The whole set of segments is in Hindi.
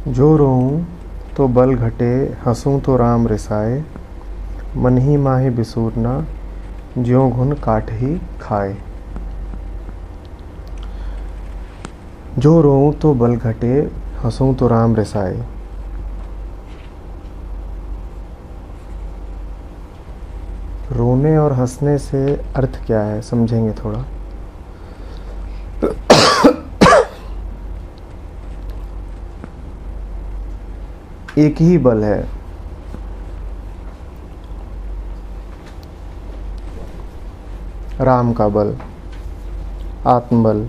जो रोऊं तो बल घटे, हंसूं तो राम रिसाए। मन ही माहे बिसूरना, ज्यों घुन काट ही खाए। जो रोऊं तो बल घटे, हंसूं तो राम रिसाए। रोने और हंसने से अर्थ क्या है, समझेंगे थोड़ा। एक ही बल है, राम का बल, आत्मबल,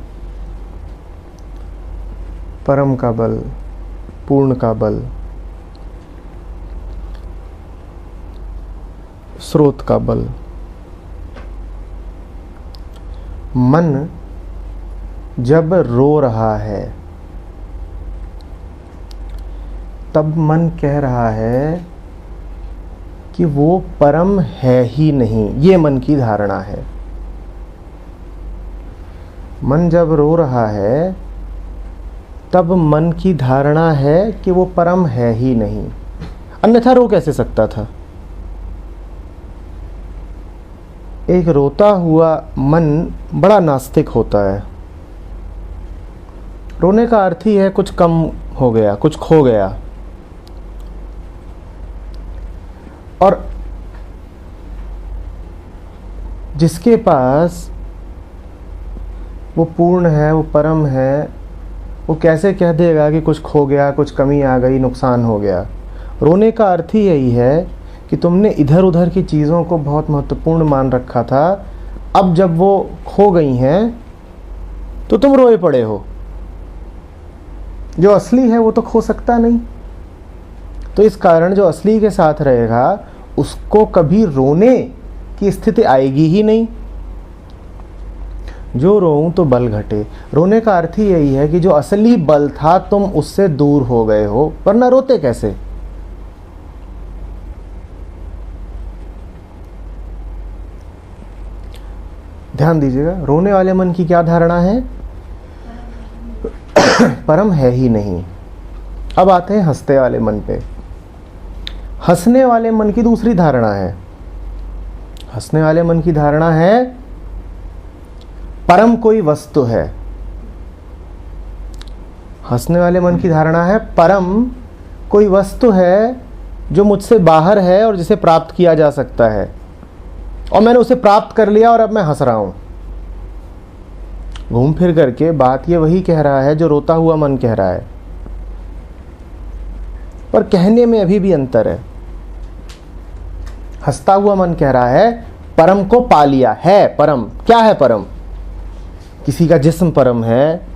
परम का बल, पूर्ण का बल, स्रोत का बल। मन जब रो रहा है तब मन कह रहा है कि वो परम है ही नहीं, ये मन की धारणा है। मन जब रो रहा है तब मन की धारणा है कि वो परम है ही नहीं, अन्यथा रो कैसे सकता था। एक रोता हुआ मन बड़ा नास्तिक होता है। रोने का अर्थ ही है कुछ कम हो गया, कुछ खो गया। और जिसके पास वो पूर्ण है, वो परम है, वो कैसे कह देगा कि कुछ खो गया, कुछ कमी आ गई, नुकसान हो गया। रोने का अर्थ ही यही है कि तुमने इधर उधर की चीज़ों को बहुत महत्वपूर्ण मान रखा था, अब जब वो खो गई हैं तो तुम रोए पड़े हो। जो असली है वो तो खो सकता नहीं, तो इस कारण जो असली के साथ रहेगा उसको कभी रोने की स्थिति आएगी ही नहीं। जो रोऊं तो बल घटे, रोने का अर्थ ही यही है कि जो असली बल था तुम उससे दूर हो गए हो, वरना रोते कैसे। ध्यान दीजिएगा, रोने वाले मन की क्या धारणा है, परम है ही नहीं। अब आते हैं हंसते वाले मन पे। हंसने वाले मन की दूसरी धारणा है। हंसने वाले मन की धारणा है परम कोई वस्तु है। हंसने वाले मन की धारणा है परम कोई वस्तु है जो मुझसे बाहर है और जिसे प्राप्त किया जा सकता है, और मैंने उसे प्राप्त कर लिया और अब मैं हंस रहा हूं। घूम फिर करके बात ये वही कह रहा है जो रोता हुआ मन कह रहा है, पर कहने में अभी भी अंतर है। हंसता हुआ मन कह रहा है परम को पा लिया है। परम क्या है? परम किसी का जिस्म परम है,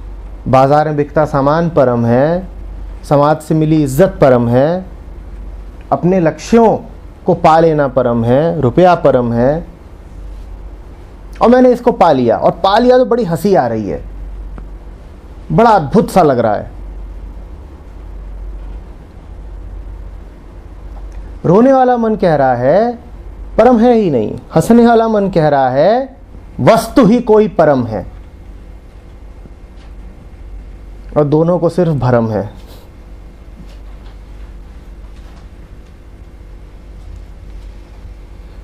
बाजार में बिकता सामान परम है, समाज से मिली इज्जत परम है, अपने लक्ष्यों को पा लेना परम है, रुपया परम है, और मैंने इसको पा लिया। और पा लिया तो बड़ी हंसी आ रही है, बड़ा अद्भुत सा लग रहा है। रोने वाला मन कह रहा है परम है ही नहीं। हंसने वाला मन कह रहा है वस्तु ही कोई परम है, और दोनों को सिर्फ भ्रम है।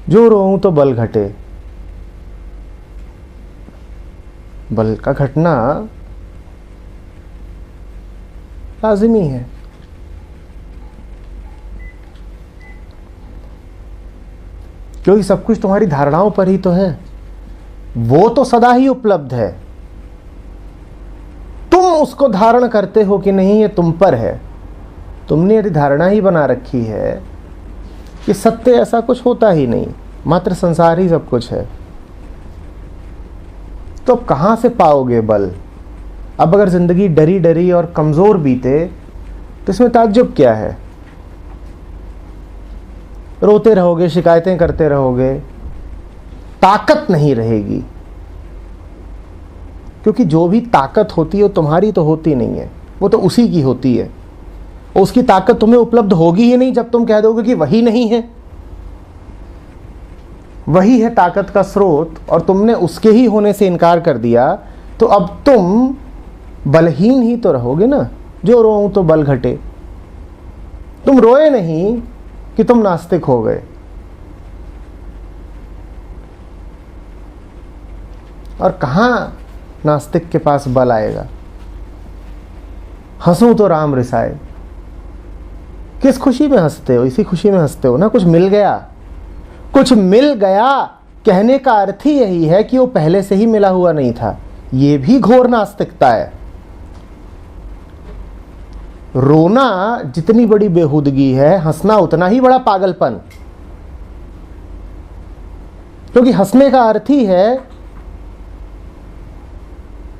जो रोऊं तो बल घटे, बल का घटना लाजिमी है। क्योंकि सब कुछ तुम्हारी धारणाओं पर ही तो है, वो तो सदा ही उपलब्ध है। तुम उसको धारण करते हो कि नहीं, ये तुम पर है। तुमने यदि धारणा ही बना रखी है कि सत्य ऐसा कुछ होता ही नहीं, मात्र संसार ही सब कुछ है, तो अब कहां से पाओगे बल। अब अगर जिंदगी डरी डरी और कमजोर बीते तो इसमें ताज्जुब क्या है। रोते रहोगे, शिकायतें करते रहोगे, ताकत नहीं रहेगी। क्योंकि जो भी ताकत होती है वो तुम्हारी तो होती नहीं है, वो तो उसी की होती है। और उसकी ताकत तुम्हें उपलब्ध होगी ही नहीं जब तुम कह दोगे कि वही नहीं है। वही है ताकत का स्रोत, और तुमने उसके ही होने से इनकार कर दिया, तो अब तुम बलहीन ही तो रहोगे ना। जो रोऊं तो बल घटे, तुम रोए नहीं कि तुम नास्तिक हो गए। और कहां नास्तिक के पास बल आएगा। हंसूं तो राम रिसाए। किस खुशी में हंसते हो? इसी खुशी में हंसते हो ना, कुछ मिल गया। कुछ मिल गया कहने का अर्थ ही यही है कि वो पहले से ही मिला हुआ नहीं था। ये भी घोर नास्तिकता है। रोना जितनी बड़ी बेहूदगी है, हंसना उतना ही बड़ा पागलपन। क्योंकि हंसने का अर्थ ही है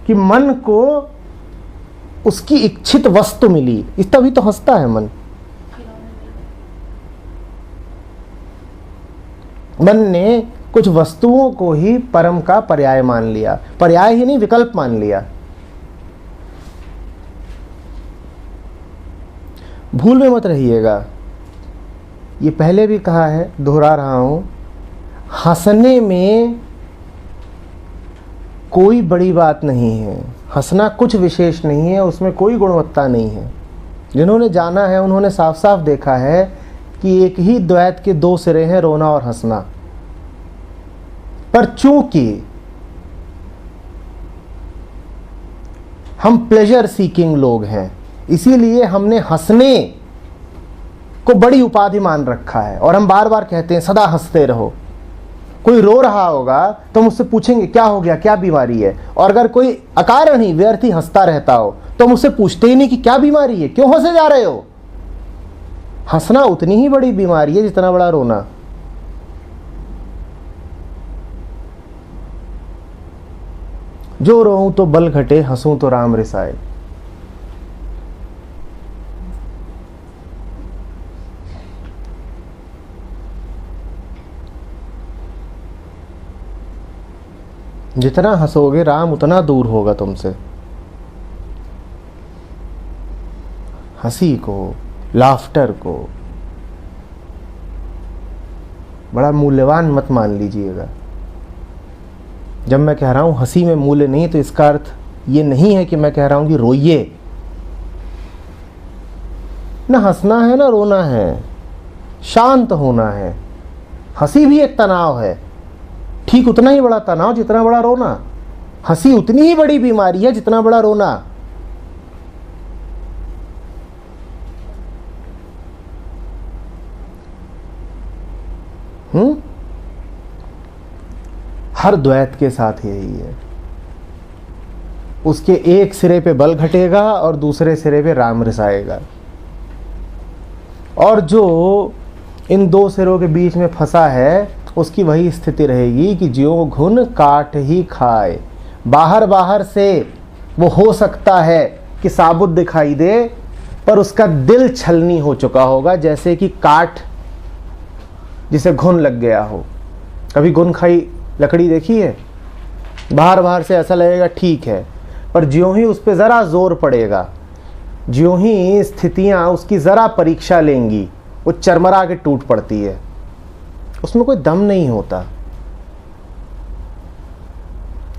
कि मन को उसकी इच्छित वस्तु मिली, इस तभी तो हंसता है मन। मन ने कुछ वस्तुओं को ही परम का पर्याय मान लिया, पर्याय ही नहीं विकल्प मान लिया। भूल में मत रहिएगा, ये पहले भी कहा है, दोहरा रहा हूं, हंसने में कोई बड़ी बात नहीं है। हंसना कुछ विशेष नहीं है, उसमें कोई गुणवत्ता नहीं है। जिन्होंने जाना है उन्होंने साफ साफ देखा है कि एक ही द्वैत के दो सिरे हैं, रोना और हंसना। पर चूंकि हम प्लेजर सीकिंग लोग हैं, इसीलिए हमने हंसने को बड़ी उपाधि मान रखा है। और हम बार बार कहते हैं सदा हंसते रहो। कोई रो रहा होगा तो मुझसे पूछेंगे क्या हो गया, क्या बीमारी है। और अगर कोई अकारण ही व्यर्थ ही हंसता रहता हो तो मुझसे पूछते ही नहीं कि क्या बीमारी है, क्यों हंसे जा रहे हो। हंसना उतनी ही बड़ी बीमारी है जितना बड़ा रोना। जो रोऊं तो बल घटे, हंसूं तो राम रिसाए। जितना हंसोगे राम उतना दूर होगा तुमसे। हंसी को, लाफ्टर को बड़ा मूल्यवान मत मान लीजिएगा। जब मैं कह रहा हूं हंसी में मूल्य नहीं, तो इसका अर्थ ये नहीं है कि मैं कह रहा हूं कि रोइए। ना हंसना है ना रोना है, शांत होना है। हंसी भी एक तनाव है, ठीक उतना ही बड़ा तनाव जितना बड़ा रोना। हंसी उतनी ही बड़ी बीमारी है जितना बड़ा रोना। हर द्वैत के साथ यही है। उसके एक सिरे पे बल घटेगा और दूसरे सिरे पे राम रिसाएगा। और जो इन दो सिरों के बीच में फंसा है उसकी वही स्थिति रहेगी कि ज्यों घुन काट ही खाए। बाहर बाहर से वो हो सकता है कि साबुत दिखाई दे, पर उसका दिल छलनी हो चुका होगा, जैसे कि काठ जिसे घुन लग गया हो। कभी घुन खाई लकड़ी देखी है? बाहर बाहर से ऐसा लगेगा ठीक है, पर ज्यों ही उस पर ज़रा जोर पड़ेगा, ज्यों ही स्थितियां उसकी ज़रा परीक्षा लेंगी, वो चरमरा के टूट पड़ती है। उसमें कोई दम नहीं होता,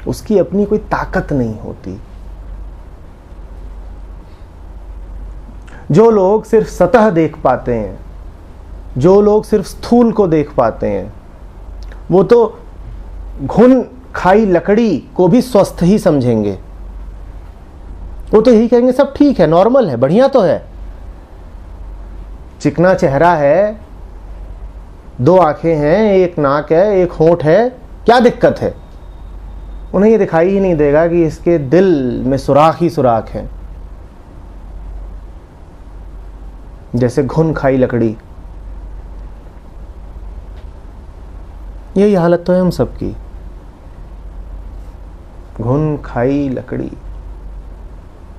उसकी अपनी कोई ताकत नहीं होती। जो लोग सिर्फ सतह देख पाते हैं, जो लोग सिर्फ स्थूल को देख पाते हैं, वो तो घुन खाई लकड़ी को भी स्वस्थ ही समझेंगे। वो तो यही कहेंगे सब ठीक है, नॉर्मल है, बढ़िया तो है, चिकना चेहरा है, दो आंखें हैं, एक नाक है, एक होंठ है, क्या दिक्कत है। उन्हें ये दिखाई ही नहीं देगा कि इसके दिल में सुराख ही सुराख है, जैसे घुन खाई लकड़ी। यही हालत तो है हम सबकी, घुन खाई लकड़ी।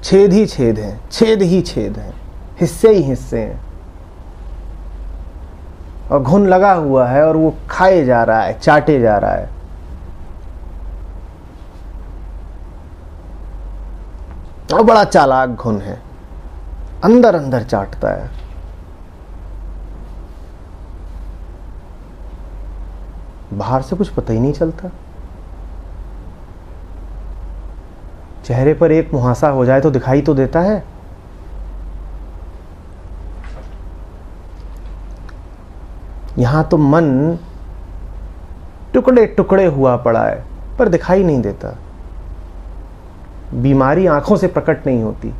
छेद ही छेद हैं, छेद ही छेद हैं, हिस्से ही हिस्से हैं, और घुन लगा हुआ है और वो खाए जा रहा है, चाटे जा रहा है। और बड़ा चालाक घुन है, अंदर अंदर चाटता है। बाहर से कुछ पता ही नहीं चलता। चेहरे पर एक मुहासा हो जाए तो दिखाई तो देता है। यहाँ तो मन टुकड़े टुकड़े हुआ पड़ा है पर दिखाई नहीं देता। बीमारी आंखों से प्रकट नहीं होती।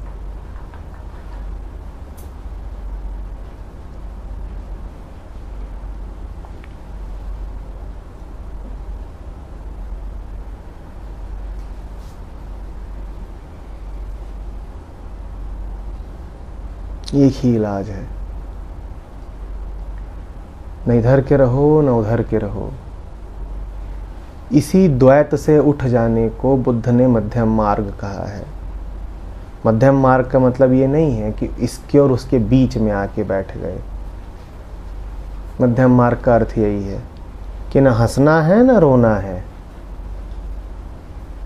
एक ही इलाज है, न इधर के रहो न उधर के रहो। इसी द्वैत से उठ जाने को बुद्ध ने मध्यम मार्ग कहा है। मध्यम मार्ग का मतलब ये नहीं है कि इसके और उसके बीच में आके बैठ गए। मध्यम मार्ग का अर्थ यही है कि न हंसना है न रोना है।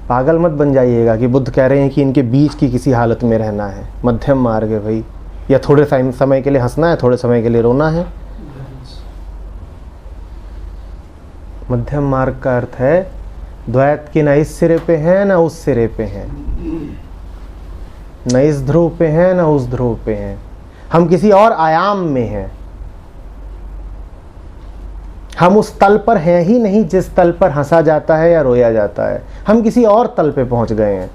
पागल मत बन जाइएगा कि बुद्ध कह रहे हैं कि इनके बीच की किसी हालत में रहना है। मध्यम मार्ग है भाई, या थोड़े समय के लिए हंसना है, थोड़े समय के लिए रोना है। मध्यम मार्ग का अर्थ है द्वैत के न इस सिरे पे हैं न उस सिरे पे हैं, न इस ध्रुव पे हैं न उस ध्रुव पे हैं। हम किसी और आयाम में हैं। हम उस तल पर हैं ही नहीं जिस तल पर हंसा जाता है या रोया जाता है। हम किसी और तल पे पहुंच गए हैं।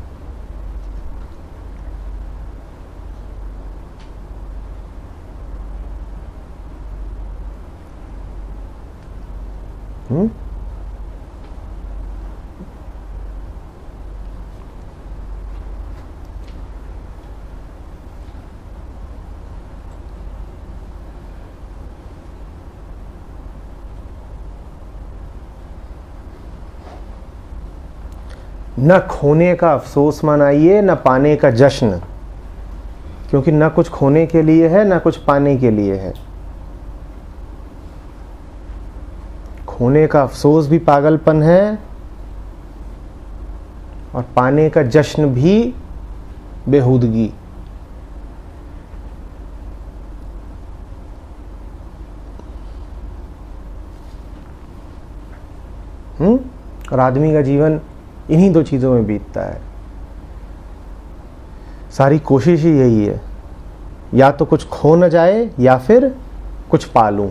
न खोने का अफसोस मनाइए न पाने का जश्न, क्योंकि न कुछ खोने के लिए है न कुछ पाने के लिए है। खोने का अफसोस भी पागलपन है और पाने का जश्न भी बेहूदगी। और आदमी का जीवन इन्हीं दो चीजों में बीतता है। सारी कोशिश ही यही है, या तो कुछ खो न जाए या फिर कुछ पालूं।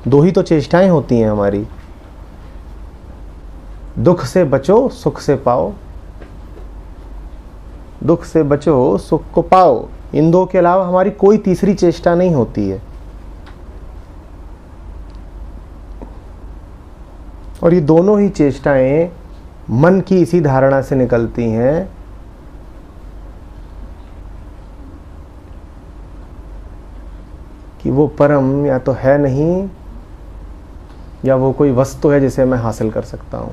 दो ही तो चेष्टाएं होती हैं हमारी। दुख से बचो सुख से पाओ, दुख से बचो सुख को पाओ। इन दो के अलावा हमारी कोई तीसरी चेष्टा नहीं होती है। और ये दोनों ही चेष्टाएं मन की इसी धारणा से निकलती हैं कि वो परम या तो है नहीं, या वो कोई वस्तु है जिसे मैं हासिल कर सकता हूं।